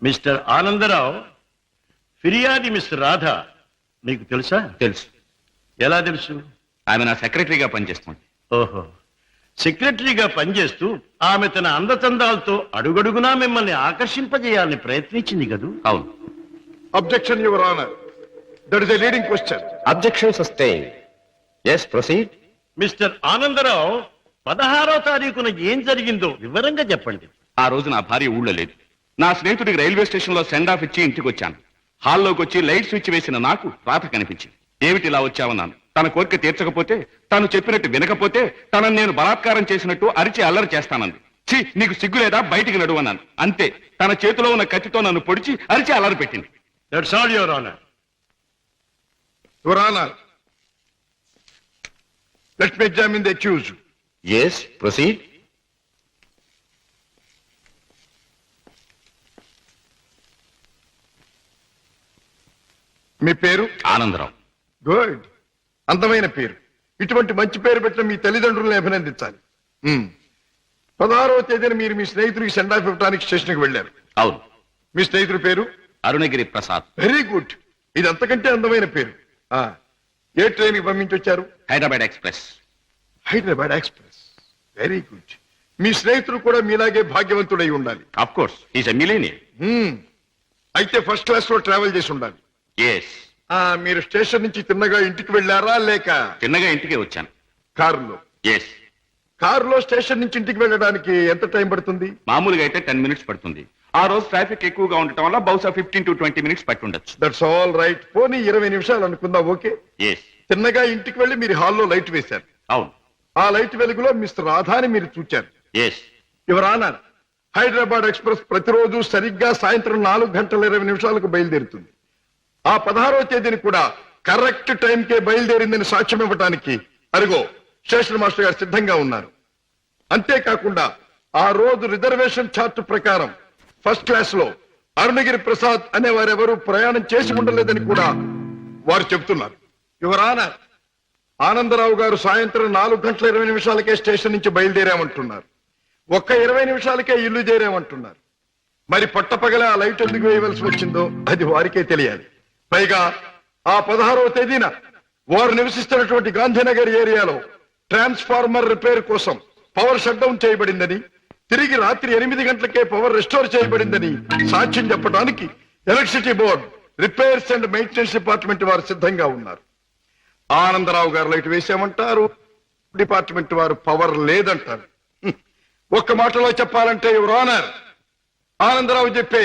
Mister Anandarao, ఫిర్యాది miss Radha మీకు తెలుసా? తెలుసు. ఎలా తెలుసు? ఆమె నా సెక్రటరీగా పనిచేస్తుంది. ఓహో, సెక్రటరీగా పనిచేస్తూ ఆమె తన అందచందాలతో అడుగడుగునా మిమ్మల్ని ఆకర్షింపజేయాలని ప్రయత్నించింది కదూ? అవును. Objection your honour, that is a leading question. Objection sustain. yes proceed. Mister Anandarao, 16వ తారీఖున ఏం జరిగిందో వివరంగా చెప్పండి. ఆ రోజు నా భార్య ఊళ్ళో లేదు. నా స్నేహితుడికి రైల్వే స్టేషన్ లో సెండ్ ఆఫ్ ఇచ్చి ఇంటికి వచ్చాను. హాల్లోకి వచ్చి లైట్ స్విచ్ వేసిన నాకు రాత కనిపించింది. ఏమిటి ఇలా వచ్చావన్నాను. తన కోరిక తీర్చకపోతే, తను చెప్పినట్టు వినకపోతే తనను నేను బలాత్కారం చేసినట్టు అరిచి అల్లరి చేస్తానంది. ఛీ, నీకు సిగ్గు లేదా, బయటికి నడువన్నాను. అంతే, తన చేతిలో ఉన్న కత్తితో నన్ను పొడిచి అరిచి అల్లరి పెట్టింది. That's all your honour. Your honour, let me examine the accused. yes proceed. మీ పేరు? ఆనందరావు. గుడ్, అందమైన పేరు. ఇటువంటి మంచి పేరు పెట్టిన మీ తల్లిదండ్రులను అభినందించాలి. 16వ తేదీన మీరు మీ స్నేహితుడికి సెండ్ ఆఫ్ ఇవ్వడానికి స్టేషన్కి వెళ్ళారు. అవును. మీ స్నేహితుడి పేరు? అరుణగిరి ప్రసాద్. వెరీ గుడ్, ఇది అంతకంటే అందమైన పేరు. ఏ ట్రైన్ కి పంపించి వచ్చారు? Hyderabad express. Hyderabad express, very good. మీ స్నేహితుడు కూడా మీలాగే భాగ్యవంతుడై ఉండాలి. Of course, is a millionaire. అయితే ఫస్ట్ క్లాస్ లో ట్రావెల్ చేసి ఉండాలి. ఎస్. మీరు స్టేషన్ నుంచి తిన్నగా ఇంటికి వెళ్ళారా లేక చిన్నగా ఇంటికే వచ్చాను. కారులో? ఎస్. కారులో స్టేషన్ నుంచి ఇంటికి వెళ్ళడానికి ఎంత టైం పడుతుంది? మామూలుగా అయితే 10 minutes పడుతుంది. ఆ రోజు ట్రాఫిక్ ఎక్కువగా ఉండటం వల్ల బహుశా 15 to 20 minutes పట్టి ఉండొచ్చు. That's all right. పోనీ 20 నిమిషాలు అనుకుందాం. ఓకే. ఎస్. తిన్నగా ఇంటికి వెళ్ళి మీరు హాల్లో లైట్ వేశారు. అవును. ఆ లైట్ వెలుగులో మిస్టర్ రాధాని మీరు చూచారు. Yes. Your honour, Hyderabad express ప్రతిరోజు సరిగ్గా సాయంత్రం 4:20 బయలుదేరుతుంది. ఆ 16వ తేదీని కూడా కరెక్ట్ టైంకే బయలుదేరిందని సాక్ష్యం ఇవ్వడానికి అరుగో స్టేషన్ మాస్టర్ గారు సిద్ధంగా ఉన్నారు. అంతేకాకుండా ఆ రోజు రిజర్వేషన్ చార్ట్ ప్రకారం ఫస్ట్ క్లాస్ లో అరుణగిరి ప్రసాద్ అనే వారెవరూ ప్రయాణం చేసి ఉండలేదని కూడా వారు చెబుతున్నారు. యువర్ ఆనర్, ఆనందరావు గారు సాయంత్రం 4:20 స్టేషన్ నుంచి బయలుదేరామంటున్నారు. ఒక్క 20 నిమిషాలకే ఇల్లు చేరామంటున్నారు. మరి పట్టపగల ఆ లైట్ ఎందుకు వేయవలసి వచ్చిందో అది వారికే తెలియాలి. పైగా ఆ 16వ తేదీన వారు నివసిస్తున్నటువంటి గాంధీనగర్ ఏరియాలో ట్రాన్స్ఫార్మర్ రిపేర్ కోసం పవర్ షట్ డౌన్ చేయబడిందని, తిరిగి రాత్రి 8 గంటలకే పవర్ రెస్టోర్ చేయబడిందని సాక్ష్యం చెప్పడానికి electricity board, repairs and maintenance department వారు సిద్ధంగా ఉన్నారు. ఆనందరావు గారు లైట్ వేసామంటారు, డిపార్ట్మెంట్ వారు పవర్ లేదంటారు. ఒక్క మాటలో చెప్పాలంటే యువర్ ఆనర్, ఆనందరావు చెప్పే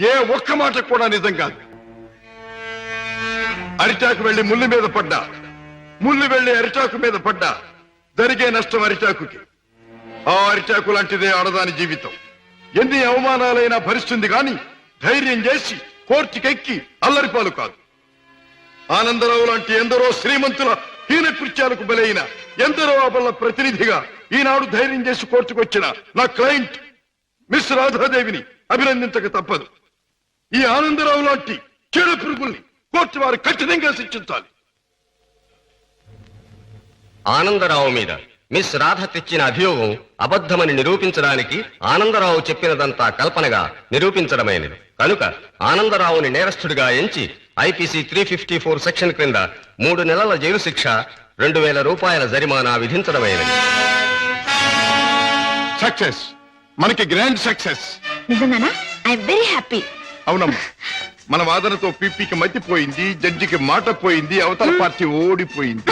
ఏ ఒక్క మాట కూడా నిజం కాదు. అరిటాకు వెళ్లి ముళ్ళు మీద పడ్డా, ముళ్ళు వెళ్లి అరిటాకు మీద పడ్డా జరిగే నష్టం అరిటాకుకి. ఆ అరిటాకు లాంటిదే ఆడదాని జీవితం. ఎన్ని అవమానాలైనా భరిస్తుంది గాని ధైర్యం చేసి కోర్టుకెక్కి అల్లరిపాలు కాదు. ఆనందరావు లాంటి ఎందరో శ్రీమంతుల హీన కృత్యాలకు బలైన ఎందరో అబల ప్రతినిధిగా ఈనాడు ధైర్యం చేసి కోర్టుకొచ్చిన నా క్లయింట్ మిస్ రాధాదేవిని అభినందించక తప్పదు. ఈ ఆనందరావు లాంటి చెడు పురుగుల్ని కోర్టు వారు ఖచ్చితంగా శిక్షించాలి. ఆనందరావు మీద మిస్ రాధ తెచ్చిన అభియోగం అబద్ధమని నిరూపించడానికి ఆనందరావు చెప్పినదంతా కల్పనగా నిరూపించడమైనది. కనుక ఆనందరావుని నేరస్తుడిగా ఎంచి ఐపీసీ 354 సెక్షన్ క్రింద 3 నెలల జైలు శిక్ష, 2000 రూపాయల జరిమానా విధించడమైనది. సక్సెస్, మనకి గ్రాండ్ సక్సెస్. నిజంగానా? I very happy. అవునమ్మా, మన వాదనతో పీపీకి మతిపోయింది, జడ్జికి మాట పోయింది, అవతల పార్టీ ఓడిపోయింది.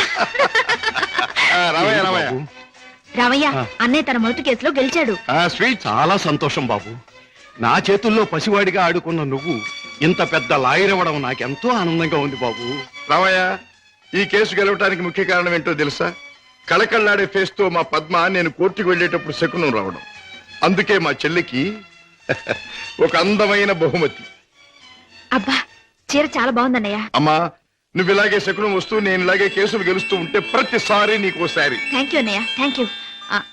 రామయ్య, అన్నయ్య తన మొదటి కేసులో గెలిచాడు. స్వీట్, చాలా సంతోషం బాబు. నా చేతుల్లో పసివాడిగా ఆడుకున్న నువ్వు ఇంత పెద్ద లాయర్ అవ్వడం నాకెంతో ఆనందంగా ఉంది బాబు. రామయ్య, ఈ కేసు గెలవటానికి ముఖ్య కారణం ఏంటో తెలుసా? కళకళ్ళాడే ఫేస్ తో మా పద్మ నేను కోర్టుకు వెళ్ళేటప్పుడు శకునం రావడం. అందుకే మా చెల్లికి ఒక అందమైన బహుమతి. అబ్బా, చీర చాలా బాగుందన్నయ్య. అమ్మా, నువ్వు ఇలాగే శకునం వస్తూ నేను ఇలాగే కేసులు గెలుస్తూ ఉంటే ప్రతిసారి నీకు ఓసారి. థ్యాంక్ యూ అన్నయ్య, థ్యాంక్ యూ.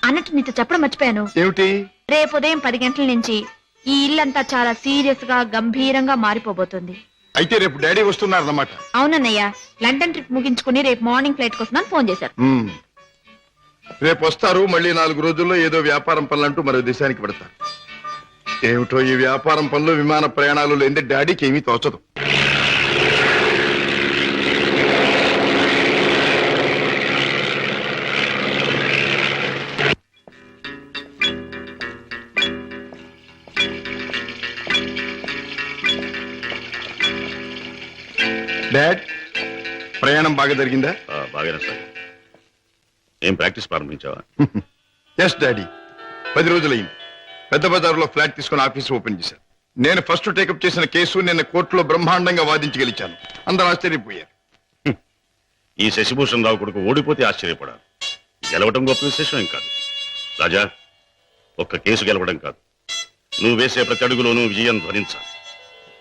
అన్నట్టు నీతో చెప్పడం మర్చిపోయాను. ఏమిటి? రేపు ఉదయం 10 గంటల నుంచి ఈ ఇల్లంతా చాలా సీరియస్ గా గంభీరంగా మారిపోబోతుంది. అయితే రేపు డాడీ వస్తున్నారన్నమాట. అవునన్నయ్య, లండన్ ట్రిప్ ముగించుకుని రేపు మార్నింగ్ ఫ్లైట్ కోసం ఫోన్ చేశారు. రేపు వస్తారు. మళ్ళీ 4 రోజుల్లో ఏదో వ్యాపారం పనులంటూ మరో దేశానికి పెడతారు. ఏమిటో ఈ వ్యాపారం పనులు విమాన ప్రయాణాలు లేని డాడీకి ఏమీ తోచదు. డాడ్, ప్రయాణం బాగా జరిగిందా? బాగానే సార్. ఏం ప్రాక్టీస్ ప్రారంభించావా? ఎస్ డాడీ, 10 రోజులైంది. పెద్ద బజారులో ఫ్లాట్ తీసుకుని ఆఫీస్ ఓపెన్ చేశాను. నేను ఫస్ట్ టేకప్ చేసిన కేసు నిన్న కోర్టులో బ్రహ్మాండంగా వాదించి గెలిచాను. అందరూ ఆశ్చర్యపోయారు. ఈ శశిభూషణ్ రావు కొడుకు ఓడిపోతే ఆశ్చర్యపడాలి. గెలవడం గొప్ప విశేషం ఏం కాదు. రాజా, ఒక్క కేసు గెలవడం కాదు, నువ్వు వేసే ప్రతి అడుగులోనూ విజయం ధ్వనించాలి.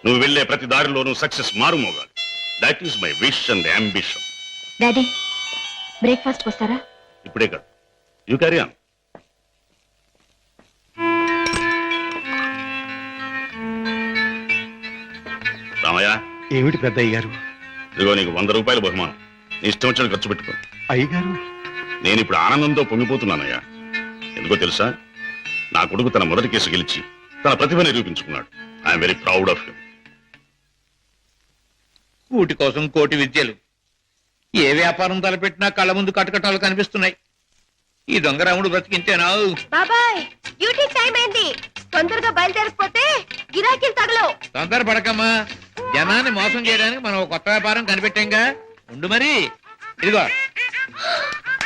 నువ్వు వెళ్లే ప్రతి దారిలోనూ సక్సెస్ మారుమోగాలి. That is my wish and ambition. Daddy, breakfast వస్తారా? ఇప్పుడే కాదు, యూ క్యారీ ఆన్. రామయ్య, ఏమిటి పెద్ద అయ్యారు? ఇదిగో నీకు 100 రూపాయల బహుమానం. నీ ఇష్టం వచ్చిన ఖర్చు పెట్టుకో. అయ్యగారు, నేను ఇప్పుడు ఆనందంతో పొంగిపోతున్నానయ్యా. ఎందుకో తెలుసా? నా కొడుకు తన మొదటి కేసు గెలిచి తన ప్రతిభ నిరూపించుకున్నాడు. I'm very proud of him. కూటి కోసం కోటి విద్యలు. ఏ వ్యాపారం తలపెట్టినా కళ్ళ ముందు కటకటాలు కనిపిస్తున్నాయి. ఈ దొంగరాముడు బ్రతికించేనా? బాబాయ్, డ్యూటీ టైం అయింది. తొందరగా బయలుదేరకపోతే గిరాకీలు తగలవు. తొందర పడకమ్మా. జనాన్ని మోసం చేయడానికి మనం ఒక కొత్త వ్యాపారం కనిపెట్టాంగా. ఉండు మరి. ఇదిగో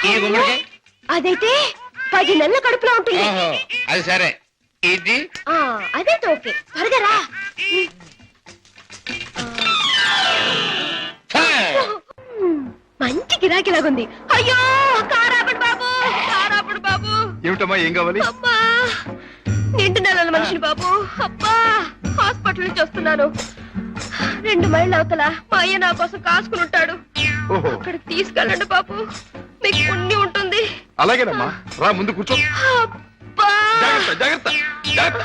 ఈ గుమ్మడికాయ. అదైతే 10 నెలల కడుపులో ఉంటుంది. ఓహో, అది సరే. ఇది అదైతే ఓకే. త్వరగా రా. మంచి గిరాకీలాగుంది. అయ్యో, కారాపడు బాబు, కారాపడు బాబు. ఏమిటమ్మా, ఏం కావాలి? అబ్బా, నిండు నెలల మనిషిని బాబు. అబ్బా, హాస్పిటల్ నుంచి వస్తున్నాను. 2 మైళ్ళ అవతల మా అయ్య నా కోసం కాసుకుని ఉంటాడు. ఓహో, అక్కడికి తీసుకెళ్ళండి బాబు, మీకు పుణ్యం ఉంటుంది. అలాగేనమ్మా, రా ముందు కూర్చో. అబ్బా, జాగ్రత్త జాగ్రత్త జాగ్రత్త.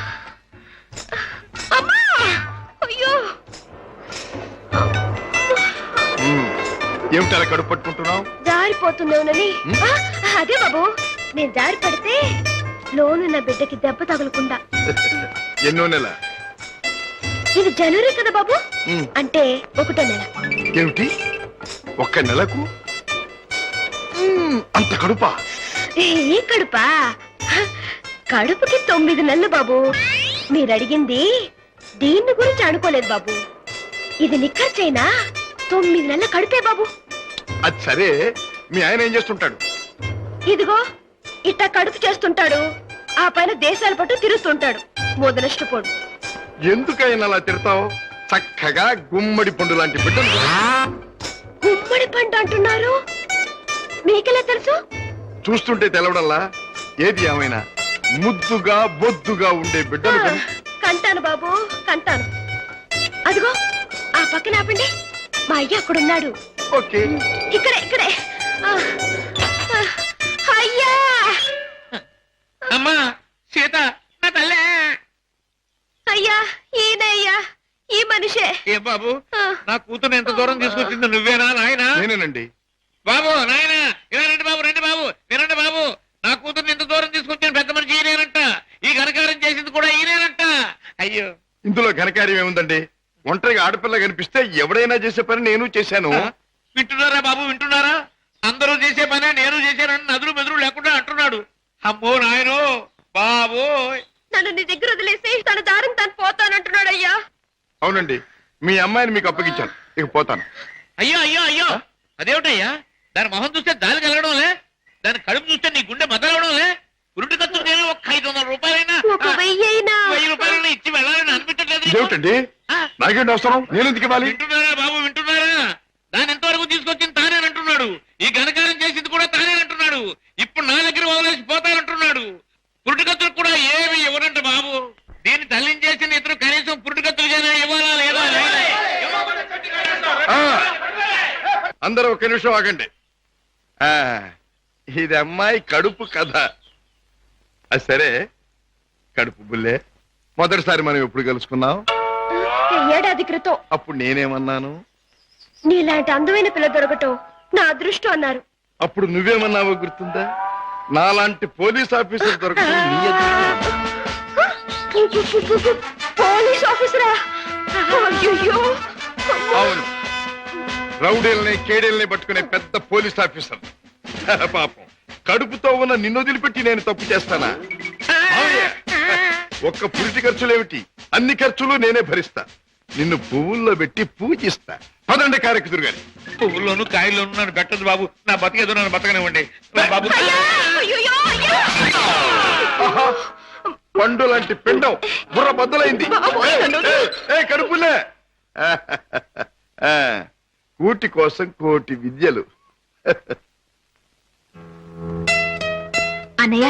అమ్మా, అయ్యో. ఏమిటి అలా కడుపు పట్టుకుంటున్నావు? జారిపోతున్నావునని. అదే బాబు, నేను జారి పడితే లోనున్న బిడ్డకి దెబ్బ తగలకుండా. ఎన్నో నెల? ఇది జనవరి కదా బాబు, అంటే 1వ నెల. ఏమిటి, 1 నెలకు అంత కడుపా? ఏ కడుపా? కడుపుకి 9 నెలలు బాబు. మీరు అడిగింది దీన్ని గురించి అనుకోలేదు బాబు. ఇది నిక్కర్చైనా 9 నెలల కడుపే బాబు. అది సరే, మీ ఆయన ఏం చేస్తుంటాడు? ఇదిగో ఇట్ట కడుపు చేస్తుంటాడు. ఆ పైన దేశాల పట్టు తిరుగుతుంటాడు. మొదలష్టపోడు. ఎందుకైనా అలా తిడతావు? చక్కగా గుమ్మడి పండు లాంటి బిడ్డలు. గుమ్మడి పంట అంటున్నారు, మీకెలా తెలుసు? చూస్తుంటే తెలవడంలా. ఏది ఏమైనా ముద్దుగా బొద్దుగా ఉండే బిడ్డలు కంటాను బాబు, కంటాను. అదిగో ఆ పక్కన ఆపండి, మా అయ్య అక్కడున్నాడు. ఓకే, ఇక్కడే ఇక్కడే. అయ్యా, అమ్మా సీత, నా తల్లే. అయ్యా, ఈయన అయ్యా, ఈ మనిషే. ఏ బాబు, నా కూతురు ఎంత దూరం తీసుకొచ్చింది నువ్వేనా నాయనా? నేనేనండి. బాబు, నాయనా, ఇలా రండి బాబు, రండి బాబు, వినండి బాబు. నా కూతురు ఎంత దూరం తీసుకొచ్చిన పెద్ద మనిషి ఈయనేనంట. ఈ ఘనకారం చేసింది కూడా ఈయనేనంట. అయ్యో, ఇందులో ఘనకార్యం ఏముందండి? ఒంటరిగా ఆడపిల్ల కనిపిస్తే ఎవడైనా చేసే పని నేను చేశాను. వింటున్నారా బాబు, వింటున్నారా? అందరూ చేసే పనే నేను చేశానని నదులు మెదురు లేకుండా అంటున్నాడు. అమ్మో నాయనో బాబు. నన్ను నీ దగ్గర వదిలేసి తన దారిని తను పోతానంటున్నాడు. అయ్యా, అవునండి, మీ అమ్మాయిని మీకు అప్పగించాను, ఇక పోతాను. అయ్యో అయ్యో అయ్యో, అదేమిటయ్యా? దాని మొహం చూస్తే దాని కలగడంలే, దాని కడుపు చూస్తే నీ గుండె మొదలవడంలే. ఉరుటి ఖర్చు నేను ఒక 500 రూపాయలైనా, 1000 రూపాయలైనా ఇచ్చి వెళ్ళాలని అనిపించట్లేదు. ఇదేమిటండి, నాకేంటి అవసరం? నేను ఎందుకు ఇవ్వాలి? వింటున్నారా బాబు, వింటున్నారా? దాని ఎంతవరకు తీసుకొచ్చింది తానేనంటున్నాడు. ఈ ఘనకారం చేసింది కూడా తానేనంటున్నాడు. ఇప్పుడు నా దగ్గర వదిలేసి పోతానంటున్నాడు. పురుటికత్తులు కూడా ఏమి ఇవ్వనంట బాబు. దీన్ని తల్లిని చేసిన ఇతరు కనీసం పురుటికత్తులుగానే ఇవ్వాలా లేదా? అందరూ ఒక నిమిషం ఆగండి. ఇది అమ్మాయి కడుపు కథ. అది సరే, కడుపు బుల్లే, మొదటిసారి మనం ఎప్పుడు కలుసుకున్నాం? ఏడాది క్రితం. అప్పుడు నేనేమన్నాను? నీలాంటి అందమైన పిల్ల దొరకటం నా అదృష్టం అన్నారు. అప్పుడు నువ్వేమన్నావో గుర్తుందా? నాలాంటి పోలీస్ ఆఫీసర్ దొరకటం నీ అదృష్టం. పోలీస్ ఆఫీసరా? అయ్యో, అవును, రౌడీల్ని కేడీల్ని పట్టుకునే పెద్ద పోలీస్ ఆఫీసర్. పాపం, కడుపుతో ఉన్న నిన్ను వదిలిపెట్టి నేను తప్పు చేస్తానా? అవునే. ఒక్క పురిటి ఖర్చులేమిటి, అన్ని ఖర్చులు నేనే భరిస్తా. నిన్ను పువ్వుల్లో పెట్టి పూజిస్తా. పదండి కారెక్కుదురు గాని. పువ్వుల్లోనూ కాయల్లోనూ నన్ను పెట్టదు బాబు. నా బతికేదో నన్ను బతకనివ్వండి బాబు. అయ్యయ్యో, అయ్యో. ఆహా, పండు లాంటి పిండం బుర్ర బద్దలైంది. కడుపులే. కూటి కోసం కోటి విద్యలు. అన్నయ్య,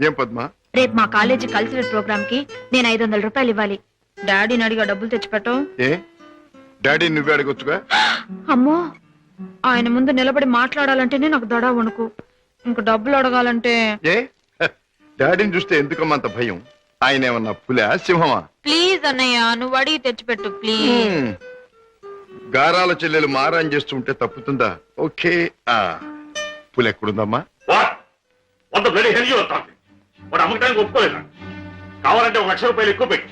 ఏం పద్మా? రేపు మా కాలేజీ కల్చరల్ ప్రోగ్రామ్ కి నేను 500 రూపాయలు ఇవ్వాలి. డాడీని అడిగా డబ్బులు తెచ్చిపెట్టు. ఏ డాడీ నువ్వే అడగొచ్చుగా. అమ్మో, ఆయన ముందు నిలబడి మాట్లాడాలంటేనే నాకు దడ వణుకు. ఇంక డబ్బులు అడగాలంటే ఏ డాడీని చూస్తే ఎందుకమ్మా అంత భయం? ఆయన ఏమన్నా పులా సింహమా? ప్లీజ్ అన్నయ్య, నువ్వు అడిగి తెచ్చిపెట్టు ప్లీజ్. గారాల చెల్లెలు మారాన్ చేస్తుంటే తప్పుతుందా? ఓకే. పులి ఎక్కడుందమ్మా? వంద బ్లడీ హెల్ యూ అవుతాంది. వాడు అమ్మకానికి ఒప్పుకోలేదు. కావాలంటే 1 లక్ష రూపాయలు ఎక్కువ పెట్టి,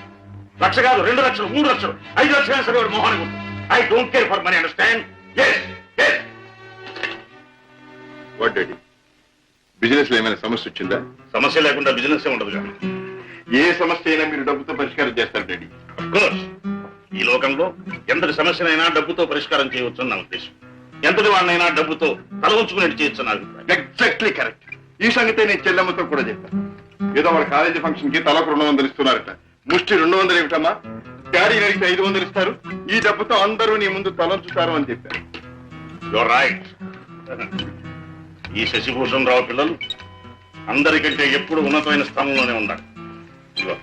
1 లక్ష కాదు, 2 లక్షలు, 3 లక్షలు, 5 లక్షలు సరే వాడు మొహానికి ఉంటుంది. I don't care for money, understand? What daddy, business లో ఏమైనా సమస్య వచ్చిందా? సమస్య లేకుండా బిజినెస్ ఉండదు కానీ ఏ సమస్య అయినా మీరు డబ్బుతో పరిష్కారం చేస్తారు డాడీ. కోర్స్ ఈ లోకంలో ఎంతటి సమస్యనైనా డబ్బుతో పరిష్కారం చేయవచ్చు నా ఉద్దేశం. ఎంతటి వాడినైనా డబ్బుతో తల ఉంచుకునేట్టు చేయొచ్చు నా అభిప్రాయం. Exactly correct. ఈ సంగతే నేను చెల్లెమ్మతో కూడా చెప్పాను. ఏదో వాళ్ళ కాలేజీ ఫంక్షన్ కి తలకు 200 ఇస్తున్నారట. ముష్టి 200 ఏమిటమ్మా? డాడీ అడిగితే 500 ఇస్తారు. ఈ డబ్బుతో అందరూ నీ ముందు తలంచుతారు అని చెప్పారు. Your right. ఈ శశిభూషణ్ రావు పిల్లలు అందరికంటే ఎప్పుడు ఉన్నతమైన స్థానంలోనే ఉండాలి. ఇదిగో,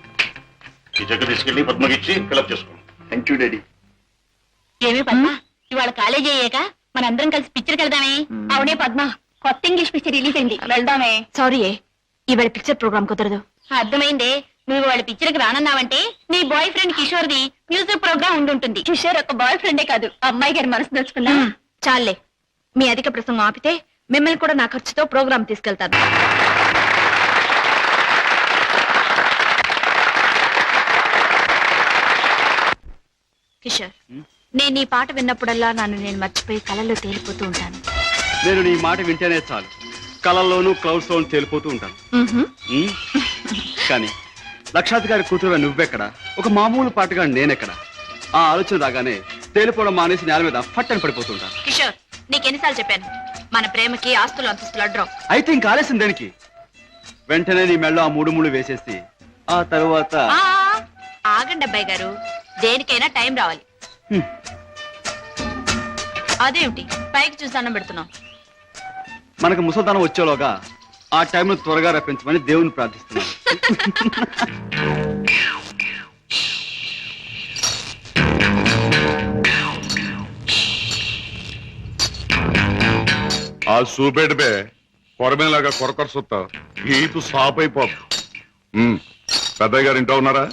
ఈ చెక్ తీసుకెళ్లి పద్మకిచ్చి ఫిలప్ చేసుకోండి. Thank you daddy. ఏమి పద్మ, ఇవాళ కాలేజీ అయ్యాక మనందరం కలిసి పిక్చర్కి వెళ్దామే? అవునే పద్మ, కొత్త ఇంగ్లీష్ పిక్చర్ రిలీజ్ అయింది, వెళ్దామే. సారీ, ఇవాళ పిక్చర్ ప్రోగ్రామ్ కుదరదు. అర్థమైందే, నువ్వు వాళ్ళ పిక్చర్కి రానన్నావంటే నీ boyfriend Kishore the music program ఉండుంటుంది. కిషోర్ ఒక బాయ్ ఫ్రెండే కాదు, అమ్మాయి గారి మనసు దోచుకున్నా. చాలే, మీ అధిక ప్రసంగం ఆపితే మిమ్మల్ని కూడా నా ఖర్చుతో ప్రోగ్రామ్ తీసుకెళ్తాను. కిషోర్, నేను ఈ పాట విన్నప్పుడల్లా నన్ను నేను మర్చిపోయి కళల్లో తేలిపోతూ ఉంటాను. నేను నీ మాట వింటేనే చాలు, కళల్లోనూ క్లౌడ్స్ లోనూ తేలిపోతూ ఉంటాను. కానీ లక్షాధికారి కూతురుగా నువ్వెక్కడ, ఒక మామూలు పాటగా నేనెక్కడ? ఆ ఆలోచన రాగానే తేలిపోవడం మానేసి నేల మీద ఫట్టని పడిపోతుంటాను. కిషోర్, నీకెన్నిసార్లు చెప్పాను, మన ప్రేమకి ఆస్తులు అంతస్తులు అడ్డం. అయితే ఇంక ఆలస్యం దేనికి? వెంటనే నీ మెళ్ళో ఆ 3 ముళ్ళు వేసేసి ఆ తరువాత ఆగండి అబ్బాయి గారు, దేనికైనా టైం రావాలి. అదేమిటి పైకి చూసి దండం పెడుతున్నాం? మనకు ముసల్దానం వచ్చేలోగా ఆ టైంను త్వరగా రప్పించమని దేవుని ప్రార్థిస్తున్నాను. ఆ సూపేటపే కొరమేలాగా కొరకొర సుత్త ఈపు సాప్ అయిపోదు. పెద్దయ్య గారు ఇంట్లో ఉన్నారా?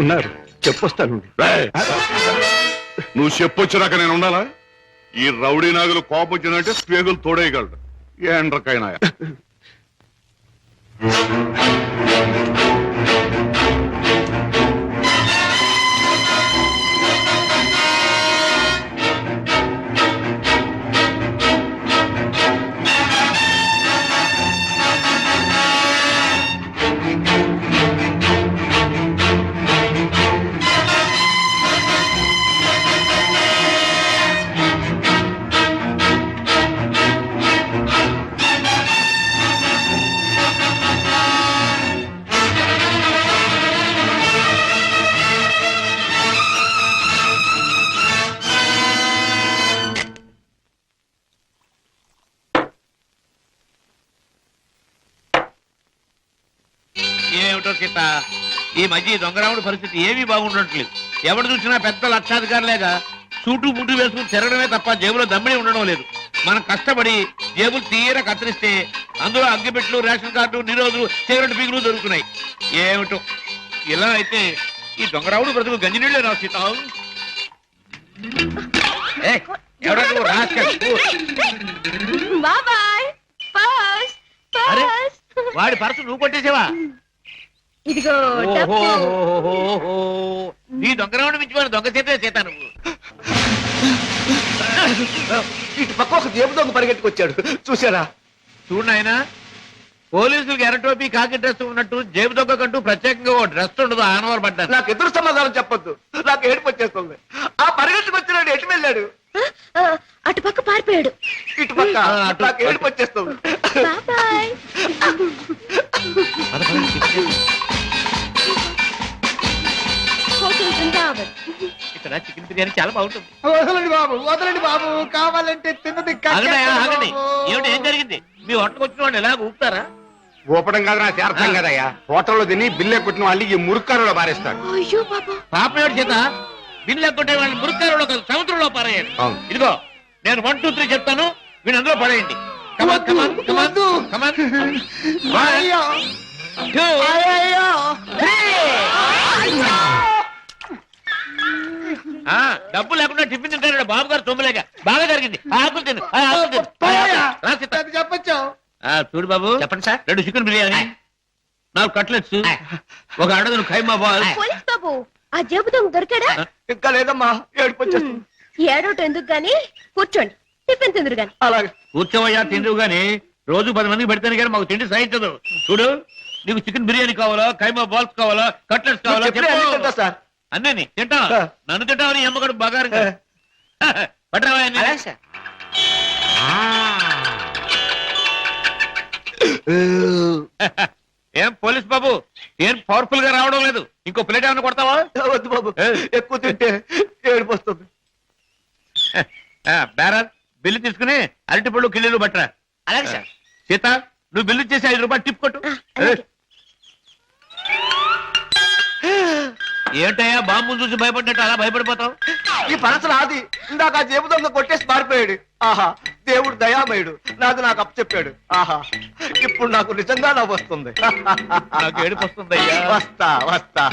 ఉన్నారు, చెప్పొస్తాను. రేయ్, నువ్వు చెప్పొచ్చినాక నేను ఉండాలా? ఈ రౌడీ నాగులు కోపం వచ్చిందంటే స్పేగులు తోడేయగలడు. ఏండ్రకైనా ఏమిటో సీత, ఈ మధ్య దొంగరాముడి పరిస్థితి ఏమీ బాగుండట్లేదు. ఎవరు చూసినా పెద్ద లక్షాధికారులేగా సూటు బూటు వేసుకుని తిరగడమే తప్ప జేబులో దమ్మిడి ఉండడం లేదు. మనం కష్టపడి జేబులు తీర కత్తిరిస్తే అందులో అగ్గిపెట్లు, రేషన్ కార్డు, నిరోధులు, సిగరెట్ పీగులు దొరుకుతున్నాయి. ఏమిటో ఇలా అయితే ఈ దొంగరాముడు బ్రతుకు గంజినీళ్ళే రా సీత. ఎవడా నువ్వు? బాబాయ్, అరే, వాడి పర్సు నువ్వు కొట్టేసావా? ఇదిగో డబ్బు. నీ దొంగరావుని మించిపోయిన దొంగ చేతే చేత నువ్వు. ఇటు పక్క ఒక జేబు దొంగ పరిగెట్టుకొచ్చాడు చూసారా? చూడు నాయనా, పోలీసులకు ఎర్రటోపీ కాకి డ్రెస్ ఉన్నట్టు జేబు దొంగకంటూ ప్రత్యేకంగా ఓ డ్రెస్ ఉండదు. ఆనవర్ పడ్డాను. నాకు ఎదురు సమాధానం చెప్పొద్దు, నాకు ఏడుపు వచ్చేస్తుంది. ఆ పరిగెట్టుకొచ్చినాడు ఎటు వెళ్ళాడు? ఆ, అటుపక్క పారిపోయాడు. ఇటు పక్క నాకు ఏడుపు వచ్చేస్తుంది. బాయ్. హోటల్ బృందావన్. ఇక్కడ చికెన్ బిర్యానీ చాలా బాగుంటుంది. వదలండి బాబు, కావాలంటే తిన్నది ఆగండి, ఆగండి. ఏమిటి, ఏం జరిగింది? మీ హోటల్కి వచ్చిన వాళ్ళు ఎలా ఊపుతారా? ఊపడం కాదు నా అర్థం కదయ్యా. హోటల్లో తిని బిల్లే కొట్టిన వాళ్ళు ఈ మురుక్కారులో పారేస్తారు. అయ్యో బాబా. పాపం ఏడు చేత బిల్లు ఎక్కొట్టే వాళ్ళని మురుక్కారులో కాదు సముద్రంలో పారేయండి. అవును. ఇదిగో నేను 1, 2, 3 చెప్తాను, వీళ్ళు అందులో పడేయండి. Come on, come on, come on, come on. 1, 2, 3. డబ్బు లేకుండా టిఫిన్ తింటాడు బాబు గారు. తొమ్మిలేక బాగా జరిగింది. ఆకులు తిను, ఆకులు తిను. చెప్పచ్చు. చూడు బాబు, చెప్పండి సార్. 2 చికెన్ బిర్యానీ, 4 కట్లెట్స్, ఒక అడగను ఖైమా బాల్. పోలీస్ బాబు, ఆ జేబు దొంగ దొరికాడా? ఇంకా లేదమ్మా, ఏడుపు వచ్చేస్తుంది. ఏడోటి ఎందుకు గాని, కూర్చోండి, టిఫిన్ తిందురు గాని. అలాగే కూర్చోవయ్యా, తిందువు గాని రోజు 10 మందికి పెడతాను కానీ మాకు తిండి సహించదు. చూడు, నీకు చికెన్ బిర్యానీ కావాలా, ఖైమా బాల్స్ కావాలా, కట్లెట్స్ కావాలా? చెప్పిన అన్ని తింటా సార్. అన్నీ తింటా. నన్ను తింటావని అమ్మగాడు బాగా పట్టరావా? అలాగే సార్. ఏం పోలీస్ బాబు, ఏం పవర్ఫుల్ గా రావడం లేదు? ఇంకో ప్లేట్ ఏమైనా కొడతావా? వద్దు బాబు, ఎక్కువ తింటే ఏడుపు వస్తుంది. బేరర్, బిల్లు తీసుకుని అరటిపళ్ళు కిళ్ళీలు పట్టరా. అలాగే సార్. సీత, నువ్వు బిల్లు చేసి 5 రూపాయలు టిప్ కొట్టు. అలాగే. ఏంటయ్యా, బాంబును చూసి భయపడ్డట్టు అలా భయపడిపోతావు? ఈ పనస నాది. ఇందాక ఆ జేబు దొంగ కొట్టేసి పారిపోయాడు. ఆహా, దేవుడు దయామయుడు, నాది నాకు అప్పచెప్పాడు. ఆహా, ఇప్పుడు నాకు నిజంగా నవ్వు వస్తుంది. నాకు ఏడుపు వస్తుందయ్యా. వస్తా వస్తా.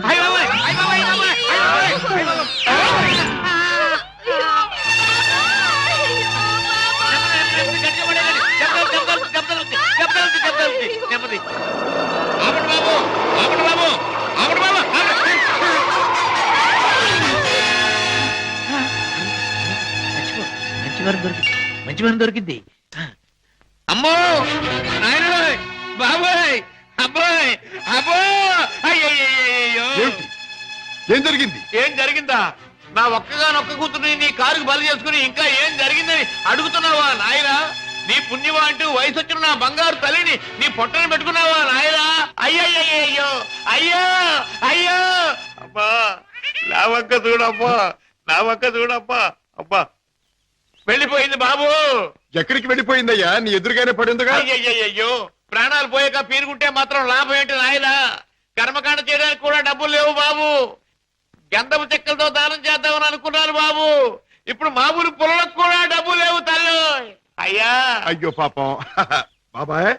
అయ్య బాబోయ్, అయ్య బాబోయ్, అయ్య బాబోయ్, అయ్య బాబోయ్, అయ్య బాబోయ్. నెమ్మది. ఆపండి బాబు, ఆపండి బాబు, ఆపండి బాబు, ఆపండి. మంచి వారం దొరికింది. అమ్మో, నాయనోయ్, బాబోయ్, అబ్బాయ్, అబ్బో, అయ్యయ్యో. ఏమిటి? ఏం జరిగింది? ఏం జరిగిందా? నా ఒక్కగానొక్క కూతుర్ని నీ కారుకు బలి చేసుకుని ఇంకా ఏం జరిగిందని అడుగుతున్నావా నాయనా? నీ పుణ్యమా అంటూ వయసు వచ్చిన నా బంగారు తల్లిని నీ పొట్టను పెట్టుకున్నావా నాయనా? అయ్యయ్యో, అయ్యో, అయ్యో. అబ్బా, నా వంక చూడమ్మా, నా వంక చూడమ్మా. అబ్బా, వెళ్ళిపోయింది బాబు. ఎక్కడికి వెళ్ళిపోయిందయ్యా? నీ ఎదురుగానే పడిందిగా. అయ్యయ్యో, ప్రాణాలు పోయాక పీరుకుంటే మాత్రం లాభం ఏంటి నాయనా? కర్మకాండ చేయడానికి కూడా డబ్బులు లేవు బాబు. గంధపు చెక్కలతో దానం చేద్దామని అనుకున్నాను బాబు. ఇప్పుడు మామూలు పొలకు కూడా డబ్బు లేవు తల్లి. అయ్యా, అయ్యో పాపం. బాబాయ్,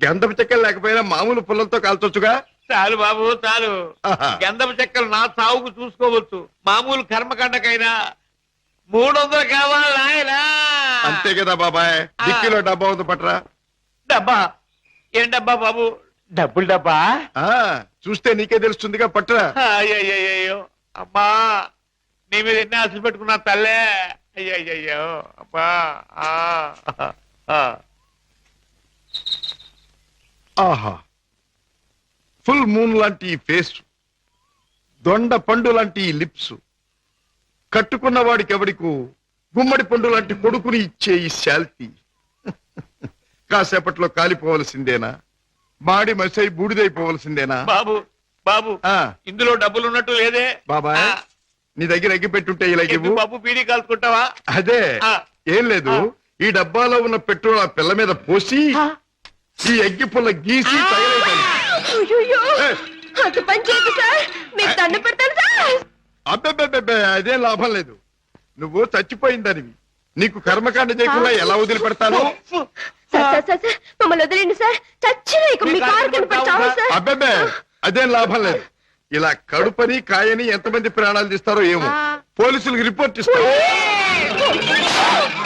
గంధపు చెక్కలు లేకపోయినా మామూలు పుల్లలతో కాల్చొచ్చుగా. చాలు బాబు, చాలు. ఆహా. గంధపు చెక్కలు నా సాగుకు చూసుకోవచ్చు. మామూలు కర్మకాండకైనా 300 కావాలి నాయనా. అంతే కదా బాబాయ్. డిక్కీలో డబ్బా ఉంది, పట్రా. డబ్బా? ఏం డబ్బా బాబు? డబ్బులు డబ్బా? ఆ, చూస్తే నీకే తెలుస్తుందిగా, పట్రా. అయ్యయ్యో, అమ్మా, నీ మీద ఎన్ని ఆశలు పెట్టుకున్నా తల్లే. అయ్యయ్యో, అమ్మా. ఆహా, ఫుల్ మూన్ లాంటి ఈ ఫేస్, దొండ పండు లాంటి ఈ లిప్స్, కట్టుకున్న వాడికి ఎవడికు గుమ్మడి పండు లాంటి కొడుకుని ఇచ్చే ఈ శాల్తీ కాసేపట్లో కాలిపోవలసిందేనా? మాడి మసై బూడిదైపోవలసిందేనా? బాబు, బాబు, ఆ. ఇందులో డబ్బులు ఉన్నట్టు లేదే. బాబాయ్, నీ దగ్గర ఎగ్గి పెట్టుంటే ఇలా ఇవ్వు. ఎందుకు బాబు, బీడీ కాల్చుకుంటావా? అదే, ఆ. ఏం లేదు. ఈ డబ్బాలో ఉన్న పెట్రోల్ ఆ పిల్ల మీద పోసి ఈ ఎగ్గి పుల్ల గీసి తగలేదాన్ని. అయ్యయ్యో, అంత పని చేయదు సార్, మీకు దండ పెడతాను సార్. అబ్బెబ్బెబ్బెబ్బే, అదేం లాభం లేదు. నువ్వు చచ్చిపోయిందనివి. నీకు కర్మకాండ చేయకుండా ఎలా వదిలిపెడతాను? సార్ సార్ సార్ సార్, మమ్మల్ని వదిలేండి సార్. చచ్చిన ఇక మీ కారు కనిపెట్టి చావు సార్. అబ్బెబ్బే, అదేం లాభం లేదు. ఇలా కడుపని కాయని ఎంతమంది ప్రాణాలు తీస్తారో ఏమో. పోలీసులకు రిపోర్ట్ ఇస్తాను.